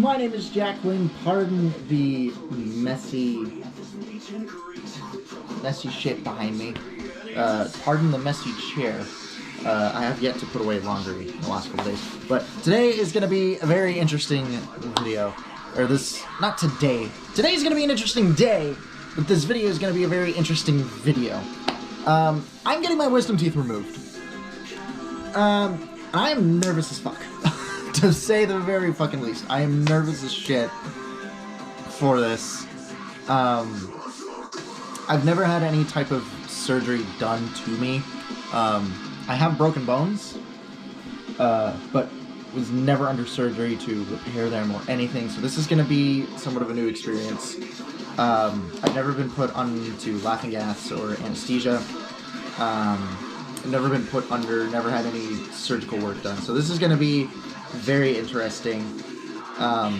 my name is Quinn. Pardon the messy shit behind me. Pardon the messy chair. I have yet to put away laundry in the last couple days. But today is going to be a very interesting video. Not today. Today's going to be an interesting day, but this video is going to be a very interesting video. I'm getting my wisdom teeth removed. I am nervous as fuck. To say the very fucking least. I am nervous as shit for this. I've never had any type of surgery done to me. I have broken bones, but was never under surgery to repair them or anything, so this is going to be somewhat of a new experience. I've never been put onto laughing gas or anesthesia. I've never been put under, never had any surgical work done, so this is going to be very interesting. My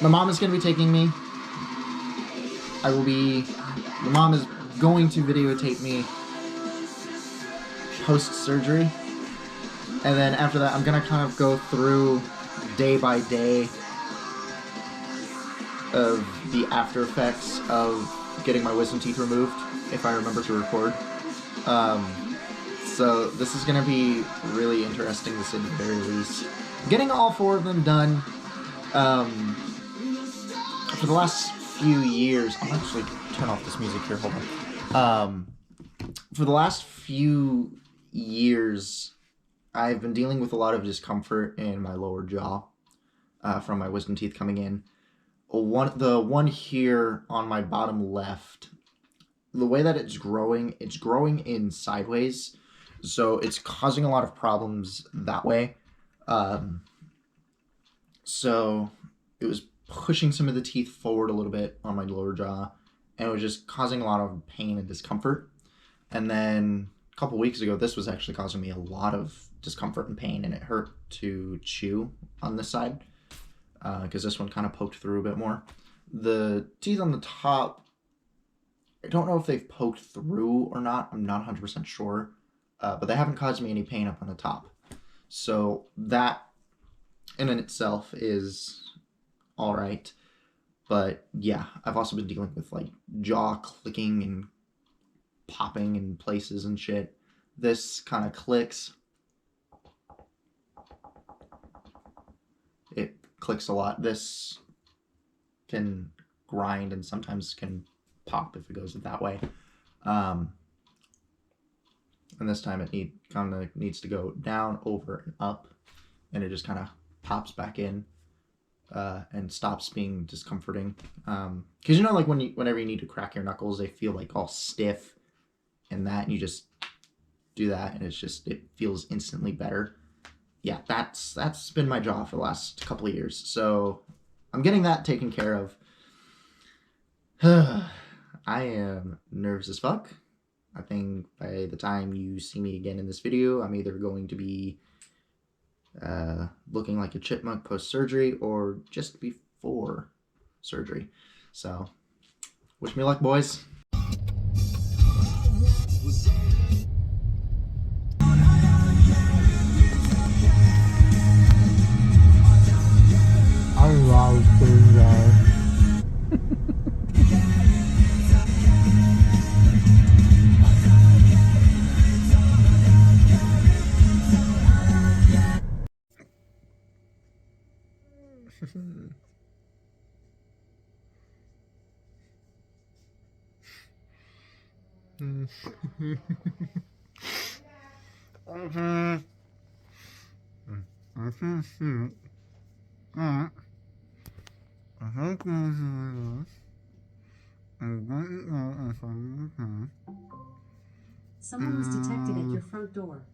mom is going to be taking me. My mom is going to videotape me post-surgery. And then after that, I'm going to kind of go through day by day of the after effects of getting my wisdom teeth removed, if I remember to record. So this is going to be really interesting, to say the very least. Getting all 4 of them done, for the last few years... I'll actually turn off this music here, hold on. For the last few years, I've been dealing with a lot of discomfort in my lower jaw from my wisdom teeth coming in. The one here on my bottom left, the way that it's growing in sideways, so it's causing a lot of problems that way. So it was pushing some of the teeth forward a little bit on my lower jaw, and it was just causing a lot of pain and discomfort. And then a couple weeks ago, this was actually causing me a lot of discomfort and pain, and it hurt to chew on this side because this one kind of poked through a bit more. The teeth on the top, I don't know if they've poked through or not. I'm not 100% sure, but they haven't caused me any pain up on the top. So that in itself is all right. But yeah, I've also been dealing with like jaw clicking and popping in places and shit. This kind of clicks. It clicks a lot. This can grind and sometimes can pop if it goes that way. And this time it kind of needs to go down, over, and up, and it just kind of pops back in and stops being discomforting. Because you know, like whenever you need to crack your knuckles, they feel like all stiff and that, and you just do that, and it feels instantly better. Yeah, that's been my jaw for the last couple of years, so I'm getting that taken care of. I am nervous as fuck. I think by the time you see me again in this video, I'm either going to be looking like a chipmunk post-surgery or just before surgery. So, wish me luck, boys. I love doing that. Someone was detected at your front door.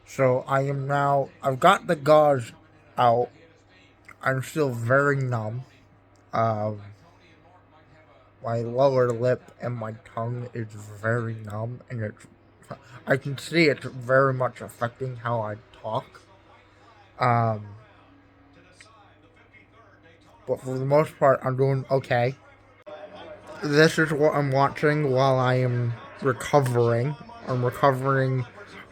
So I've got the gauze out. I'm still very numb. My lower lip and my tongue is very numb, and I can see it's very much affecting how I talk. But for the most part, I'm doing okay. This is what I'm watching while I am recovering. I'm recovering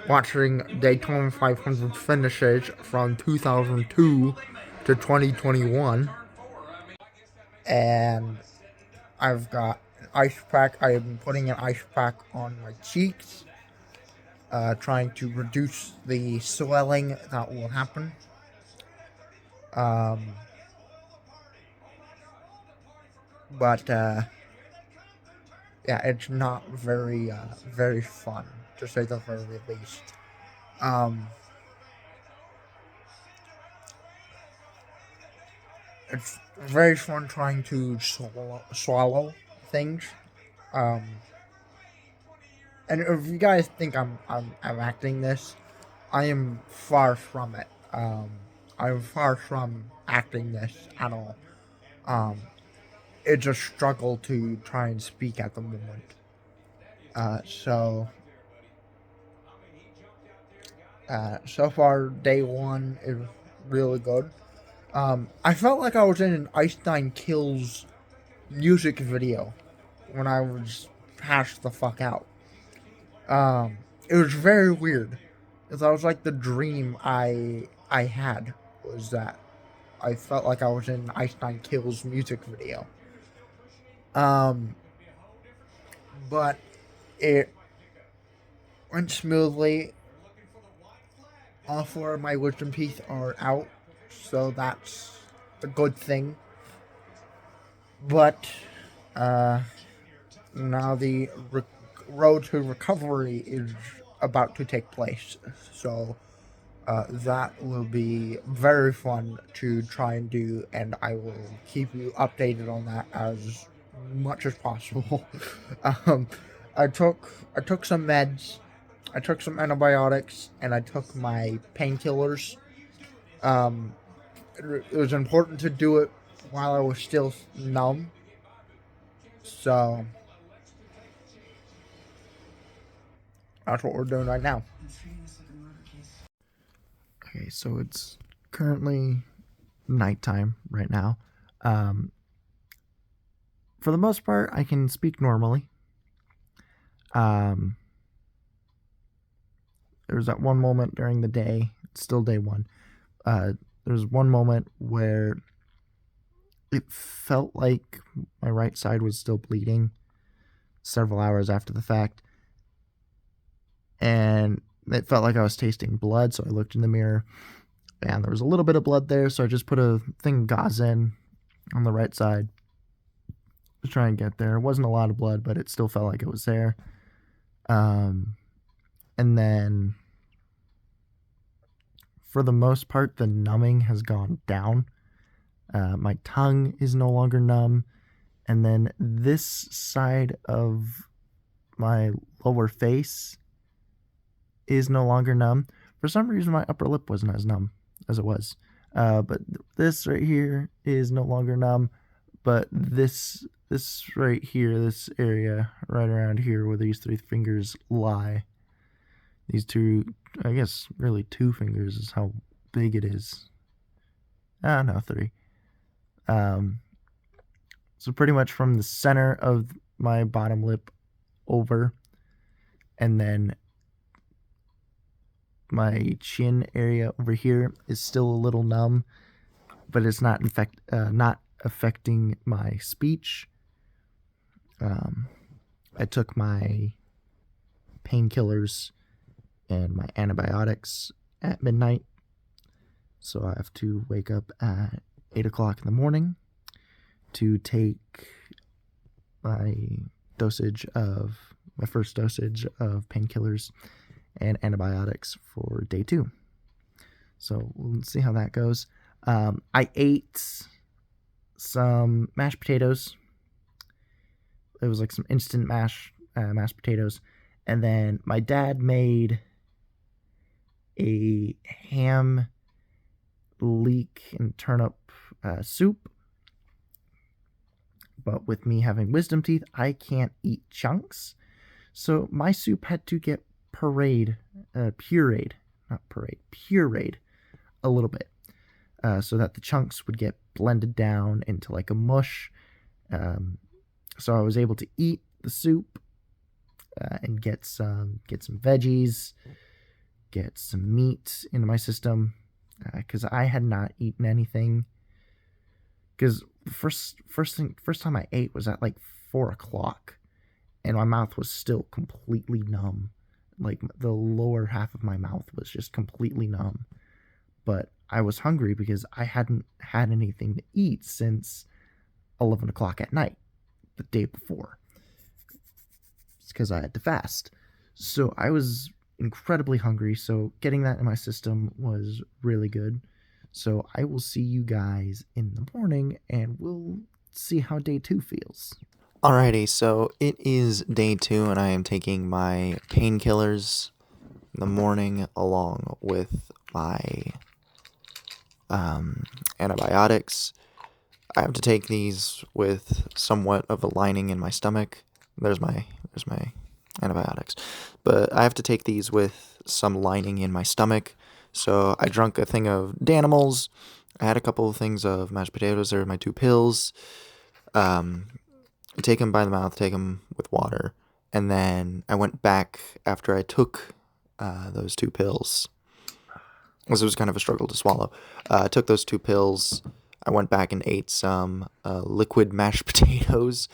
watching Daytona 500 finishes from 2002 to 2021, and I've got an ice pack. I have been putting an ice pack on my cheeks, trying to reduce the swelling that will happen. But yeah, it's not very fun, to say the very least. It's very fun trying to swallow things. Um, and if you guys think I'm acting this, I am far from it. I'm far from acting this at all. It's a struggle to try and speak at the moment. So so far, day one is really good. I felt like I was in an Einstein Kills music video when I was passed the fuck out. It was very weird. It was like the dream I had was that I felt like I was in Einstein Kills music video. But it went smoothly. All four of my wisdom teeth are out, so that's a good thing. But now the road to recovery is about to take place, so that will be very fun to try and do, and I will keep you updated on that as much as possible. um, I took some meds, I took some antibiotics, and I took my painkillers. It was important to do it while I was still numb, so that's what we're doing right now. Okay, so it's currently nighttime right now. For the most part, I can speak normally. There was that one moment during the day, it's still day one. There was one moment where it felt like my right side was still bleeding several hours after the fact. And it felt like I was tasting blood, so I looked in the mirror and there was a little bit of blood there, so I just put a thing of gauze in on the right side to try and get there. It wasn't a lot of blood, but it still felt like it was there. And then for the most part, the numbing has gone down. My tongue is no longer numb. And then this side of my lower face is no longer numb. For some reason, my upper lip wasn't as numb as it was. But this right here is no longer numb. But this right here, this area right around here where these three fingers lie, these two, I guess really two fingers is how big it is. No, three. So pretty much from the center of my bottom lip over, and then my chin area over here is still a little numb, but it's not not affecting my speech. I took my painkillers and my antibiotics at midnight, so I have to wake up at 8 o'clock in the morning to take my first dosage of painkillers and antibiotics for day 2. So we'll see how that goes. I ate some mashed potatoes. It was like some instant mashed potatoes. And then my dad made a ham, leek, and turnip soup. But with me having wisdom teeth, I can't eat chunks. So my soup had to get pureed a little bit, so that the chunks would get blended down into like a mush. So I was able to eat the soup and get some veggies, get some meat into my system because I had not eaten anything. Because first time I ate was at like 4 o'clock, and my mouth was still completely numb. Like the lower half of my mouth was just completely numb. But I was hungry because I hadn't had anything to eat since 11 o'clock at night the day before. It's because I had to fast. So I was incredibly hungry, so getting that in my system was really good. So I will see you guys in the morning, and we'll see how day 2 feels. Alrighty, so it is day 2, and I am taking my painkillers in the morning along with my antibiotics. I have to take these with somewhat of a lining in my stomach. There's my antibiotics. But I have to take these with some lining in my stomach. So I drank a thing of Danimals. I had a couple of things of mashed potatoes. There are my 2 pills. Take them by the mouth, take them with water. And then I went back after I took those 2 pills. This was kind of a struggle to swallow. I took those 2 pills. I went back and ate some liquid mashed potatoes.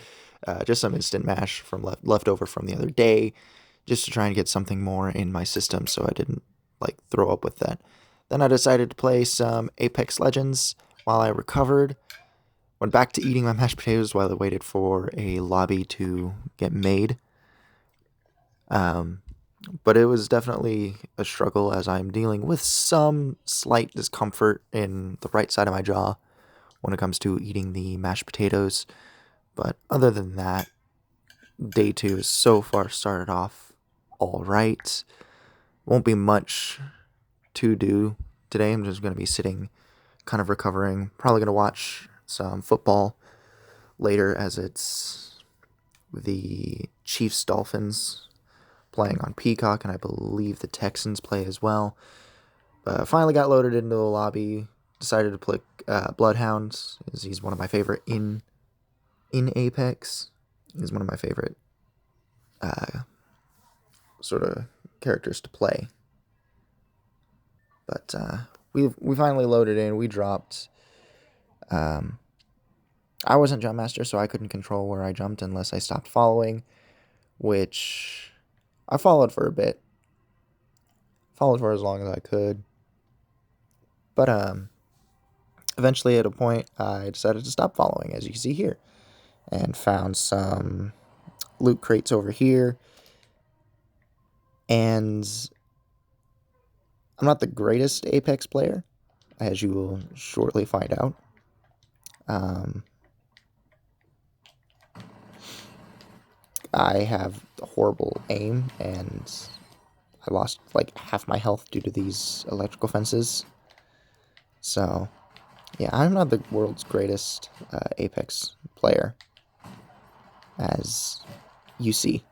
Just some instant mash from left over from the other day, just to try and get something more in my system so I didn't throw up with that. Then I decided to play some Apex Legends while I recovered. Went back to eating my mashed potatoes while I waited for a lobby to get made. But it was definitely a struggle as I'm dealing with some slight discomfort in the right side of my jaw when it comes to eating the mashed potatoes. But other than that, day 2 has so far started off all right. Won't be much to do today. I'm just going to be sitting, kind of recovering. Probably going to watch some football later as it's the Chiefs-Dolphins playing on Peacock, and I believe the Texans play as well. Finally got loaded into the lobby. Decided to play Bloodhound, as he's one of my favorite in Apex. He's one of my favorite sort of characters to play. But we finally loaded in. We dropped. I wasn't jump master, so I couldn't control where I jumped unless I stopped following, which I followed for a bit. Followed for as long as I could. But eventually at a point I decided to stop following, as you can see here, and found some loot crates over here. And I'm not the greatest Apex player, as you will shortly find out. I have horrible aim, and I lost half my health due to these electrical fences. So, yeah, I'm not the world's greatest Apex player, as you see.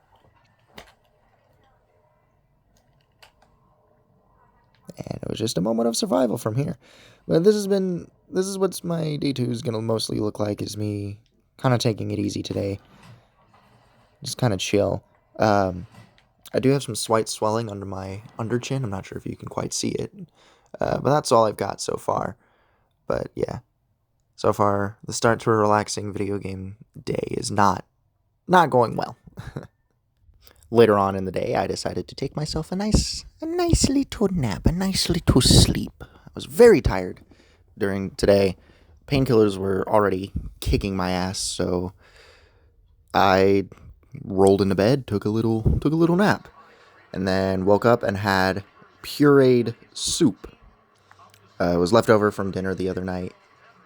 And it was just a moment of survival from here. But this is what my day 2 is going to mostly look like, is me kind of taking it easy today. Just kind of chill. I do have some slight swelling under my underchin. I'm not sure if you can quite see it. But that's all I've got so far. But yeah, so far the start to a relaxing video game day is not going well. Later on in the day, I decided to take myself a nice little nap, a nice little sleep. I was very tired during today. Painkillers were already kicking my ass, so I rolled into bed, took a little nap, and then woke up and had pureed soup. It was left over from dinner the other night,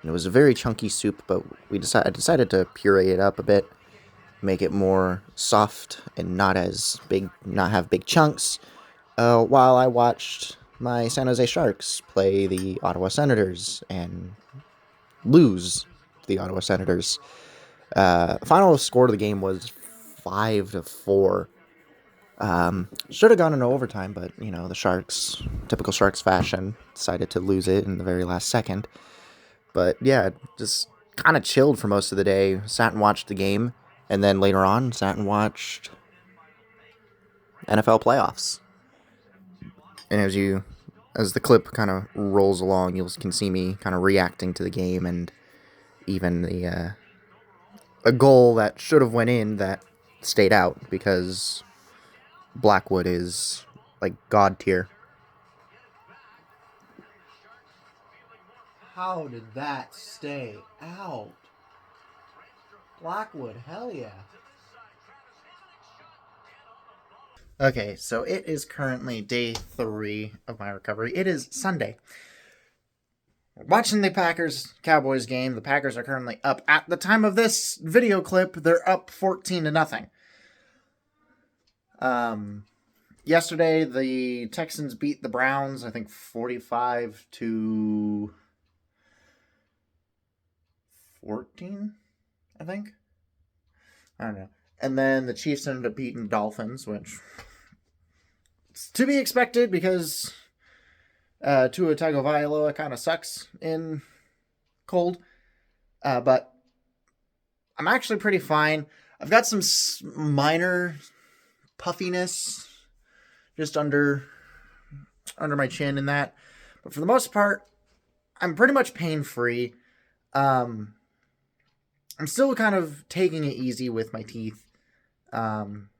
and it was a very chunky soup, but I decided to puree it up a bit, make it more soft and not have big chunks, while I watched my San Jose Sharks play the Ottawa Senators and lose to the Ottawa Senators. Final score of the game was 5-4. Should have gone into overtime, but the Sharks, typical Sharks fashion, decided to lose it in the very last second. But yeah, just kind of chilled for most of the day. Sat and watched the game, and then later on sat and watched NFL playoffs. And as the clip kind of rolls along, you can see me kind of reacting to the game, and even a goal that should have went in that stayed out because Blackwood is like god tier. How did that stay out? Blackwood, hell yeah. Okay, so it is currently day 3 of my recovery. It is Sunday. Watching the Packers-Cowboys game. The Packers are currently up. At the time of this video clip, they're up 14-0. Yesterday, the Texans beat the Browns, I think 45-14, I think. I don't know. And then the Chiefs ended up beating the Dolphins, which is to be expected because Tua Tagovailoa kind of sucks in cold. But I'm actually pretty fine. I've got some minor puffiness just under my chin in that. But for the most part, I'm pretty much pain-free. I'm still kind of taking it easy with my teeth. I'm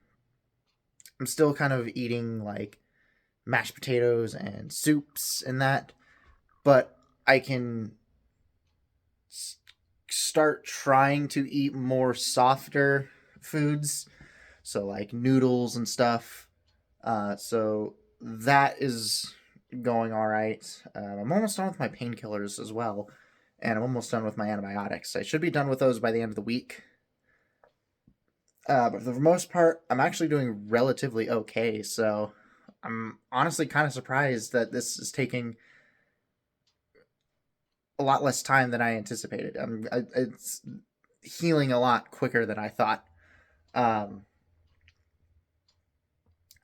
still kind of eating like mashed potatoes and soups and that, but I can start trying to eat more softer foods, so like noodles and stuff. So that is going all right. I'm almost done with my painkillers as well, and I'm almost done with my antibiotics. I should be done with those by the end of the week. But for the most part, I'm actually doing relatively okay. So I'm honestly kind of surprised that this is taking a lot less time than I anticipated. It's healing a lot quicker than I thought. I'm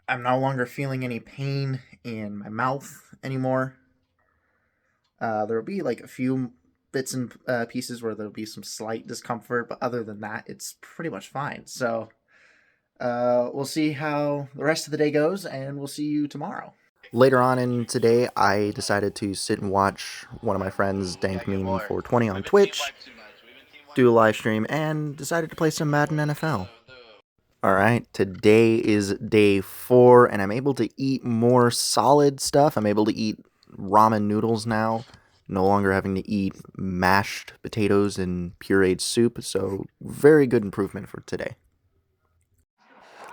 no longer feeling any pain in my mouth anymore. There'll be like a few bits and pieces where there'll be some slight discomfort, but other than that, it's pretty much fine. So we'll see how the rest of the day goes, and we'll see you tomorrow. Later on in today, I decided to sit and watch one of my friends, Dank Meme 420 on Twitch, do a live stream, and decided to play some Madden NFL. Alright, today is day 4, and I'm able to eat more solid stuff. I'm able to eat ramen noodles now, no longer having to eat mashed potatoes and pureed soup, so very good improvement for today.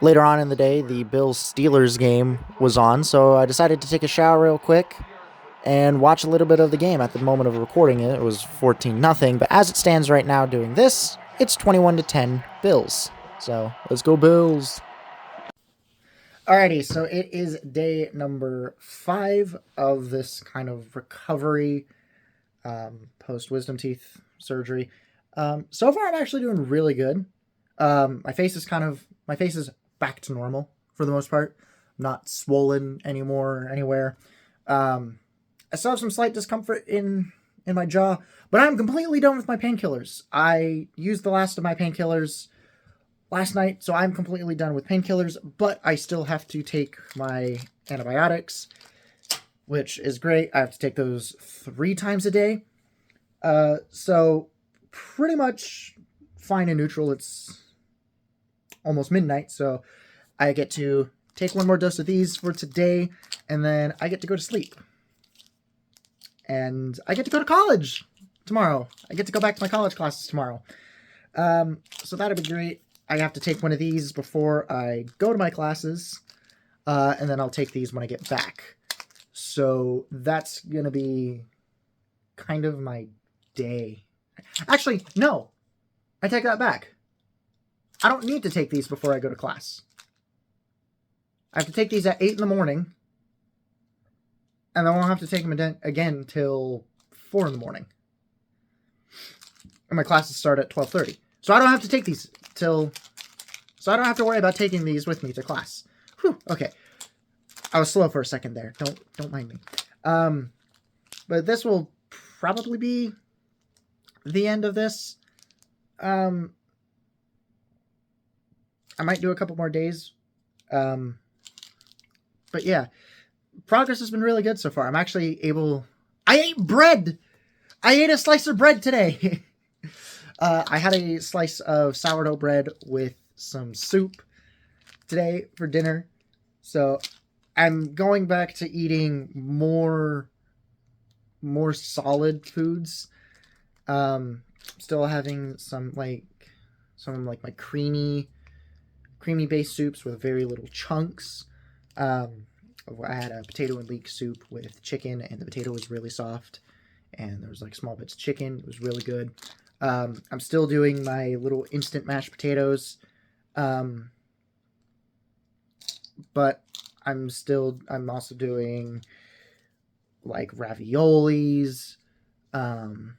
Later on in the day, the Bills-Steelers game was on, so I decided to take a shower real quick and watch a little bit of the game. At the moment of recording it, it was 14-0, but as it stands right now doing this, it's 21-10 Bills. So, let's go Bills! Alrighty, so it is day number 5 of this kind of recovery post-wisdom teeth surgery. So far, I'm actually doing really good. My face is back to normal for the most part. I'm not swollen anymore anywhere. I still have some slight discomfort in my jaw, but I'm completely done with my painkillers. I used the last of my painkillers last night, so I'm completely done with painkillers, but I still have to take my antibiotics, which is great. I have to take those 3 times a day. So pretty much fine and neutral. It's almost midnight, so I get to take 1 more dose of these for today, and then I get to go to sleep. And I get to go to college tomorrow. I get to go back to my college classes tomorrow. So that'll be great. I have to take 1 of these before I go to my classes, and then I'll take these when I get back. So that's going to be kind of my day. Actually, no. I take that back. I don't need to take these before I go to class. I have to take these at 8 in the morning, and I won't have to take them again till 4 in the morning. And my classes start at 12:30. So I don't have to take these so I don't have to worry about taking these with me to class. Whew, okay. I was slow for a second there. Don't mind me. But this will probably be the end of this. I might do a couple more days. But yeah, progress has been really good so far. I'm actually able. I ate bread. I ate a slice of bread today. I had a slice of sourdough bread with some soup today for dinner. So I'm going back to eating more solid foods. Still having some like my creamy based soups with very little chunks. I had a potato and leek soup with chicken, and the potato was really soft, and there was like small bits of chicken. It was really good. I'm still doing my little instant mashed potatoes, but I'm also doing like raviolis, and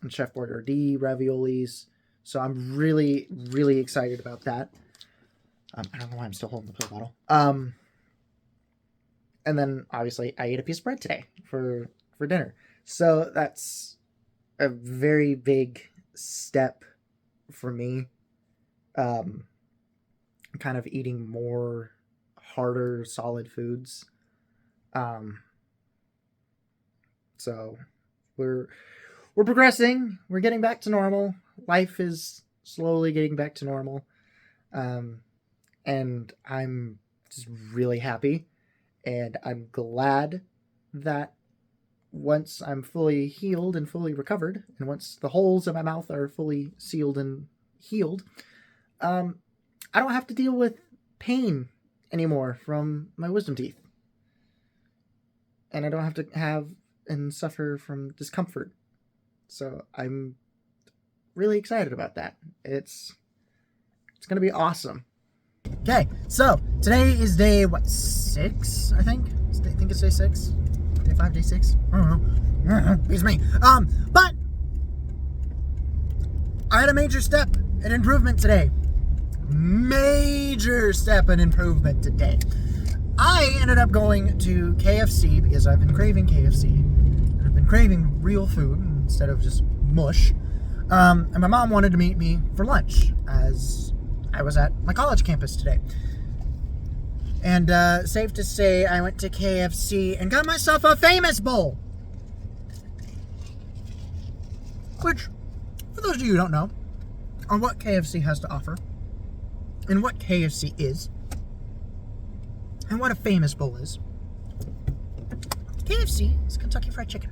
Chef Boyardee raviolis. So I'm really, really excited about that. I don't know why I'm still holding the pill bottle. And then obviously I ate a piece of bread today for dinner. So that's a very big step for me. Kind of eating more harder, solid foods. So we're progressing. We're getting back to normal. Life is slowly getting back to normal. And I'm just really happy. And I'm glad that once I'm fully healed and fully recovered, and once the holes in my mouth are fully sealed and healed, I don't have to deal with pain anymore from my wisdom teeth. And I don't have to have and suffer from discomfort. So I'm really excited about that. It's going to be awesome. Okay, so today is day 6, I think. I think it's day 6. Day 5, day 6. I don't know. It's me. But I had a major step in improvement today. Major step in improvement today. I ended up going to KFC because I've been craving KFC. I've been craving real food instead of just mush. And my mom wanted to meet me for lunch as I was at my college campus today. And safe to say, I went to KFC and got myself a Famous Bowl. Which, for those of you who don't know, on what KFC has to offer, and what KFC is, and what a Famous Bowl is. KFC is Kentucky Fried Chicken.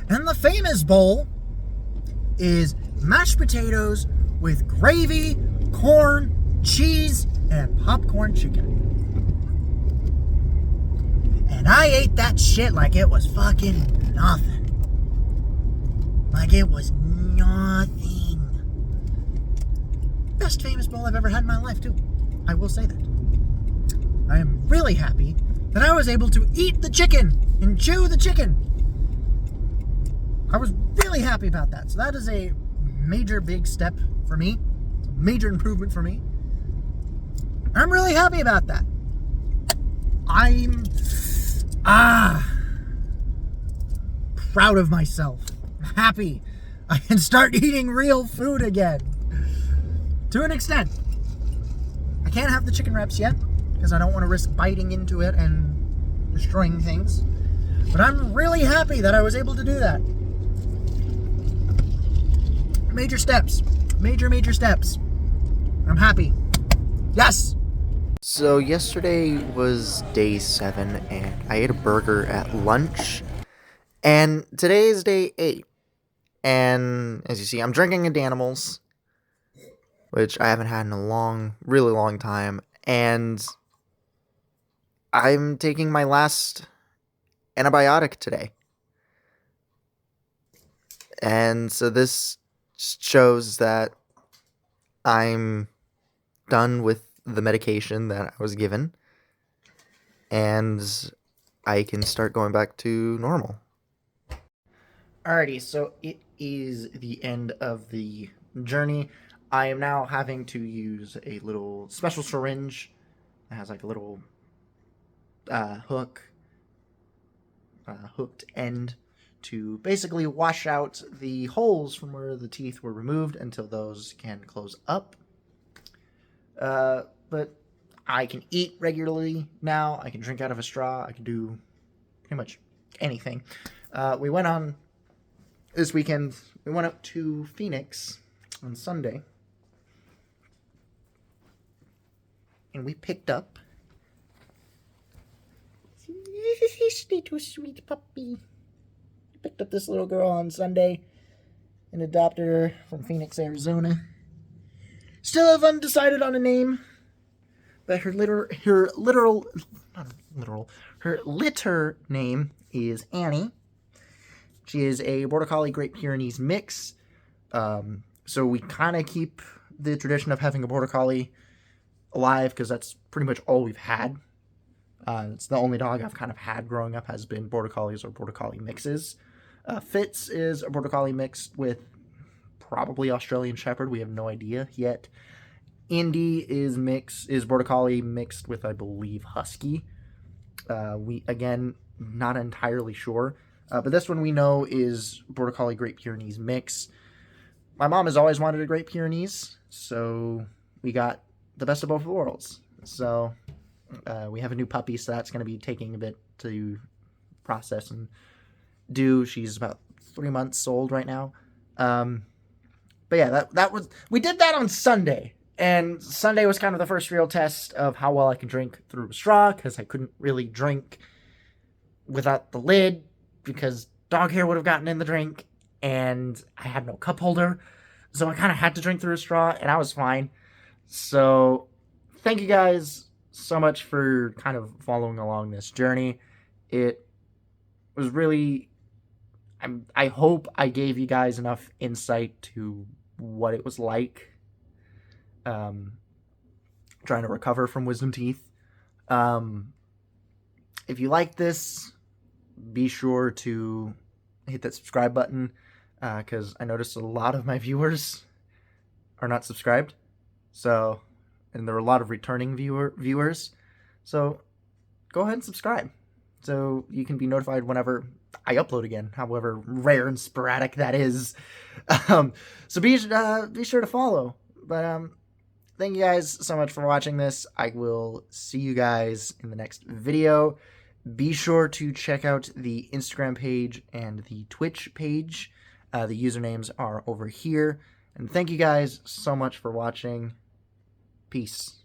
And the Famous Bowl is mashed potatoes with gravy, corn, cheese, and popcorn chicken. And I ate that shit like it was fucking nothing. Like it was nothing. Best Famous Bowl I've ever had in my life, too. I will say that. I am really happy that I was able to eat the chicken and chew the chicken. I was really happy about that. So that is a major big step for me. Major improvement for me. I'm really happy about that. I'm proud of myself. I'm happy. I can start eating real food again. To an extent. I can't have the chicken wraps yet because I don't want to risk biting into it and destroying things. But I'm really happy that I was able to do that. Major steps. Major steps. I'm happy. Yes! So yesterday was day 7, and I ate a burger at lunch. And today is day 8. And as you see, I'm drinking a Danimals, which I haven't had in a really long time. And I'm taking my last antibiotic today. And so this shows that I'm done with the medication that I was given, and I can start going back to normal. Alrighty, so it is the end of the journey. I am now having to use a little special syringe that has like a little hooked end to basically wash out the holes from where the teeth were removed until those can close up. But I can eat regularly now. I can drink out of a straw. I can do pretty much anything. We went on this weekend. We went up to Phoenix on Sunday, and we picked up this little sweet puppy. We picked up this little girl on Sunday and adopted her from Phoenix, Arizona. Still have undecided on a name, but her litter name is Annie. She is a Border Collie Great Pyrenees mix. So we kind of keep the tradition of having a Border Collie alive because that's pretty much all we've had. It's the only dog I've kind of had growing up has been Border Collies or Border Collie mixes. Fitz is a Border Collie mixed with probably Australian Shepherd. We have no idea yet. Indy is Border Collie mixed with, I believe, Husky. We, again, not entirely sure. But this one we know is Border Collie Great Pyrenees mix. My mom has always wanted a Great Pyrenees, so we got the best of both worlds. So we have a new puppy, so that's going to be taking a bit to process and do. She's about 3 months old right now. But yeah, we did that on Sunday. And Sunday was kind of the first real test of how well I can drink through a straw, because I couldn't really drink without the lid, because dog hair would have gotten in the drink, and I had no cup holder. So I kind of had to drink through a straw, and I was fine. So thank you guys so much for kind of following along this journey. It was really... I hope I gave you guys enough insight to what it was like trying to recover from wisdom teeth. If you like this, be sure to hit that subscribe button, because I noticed a lot of my viewers are not subscribed. So, and there are a lot of returning viewers. So go ahead and subscribe so you can be notified whenever I upload again, however rare and sporadic that is. So be sure to follow. But thank you guys so much for watching this. I will see you guys in the next video. Be sure to check out the Instagram page and the Twitch page. The usernames are over here. And thank you guys so much for watching. Peace.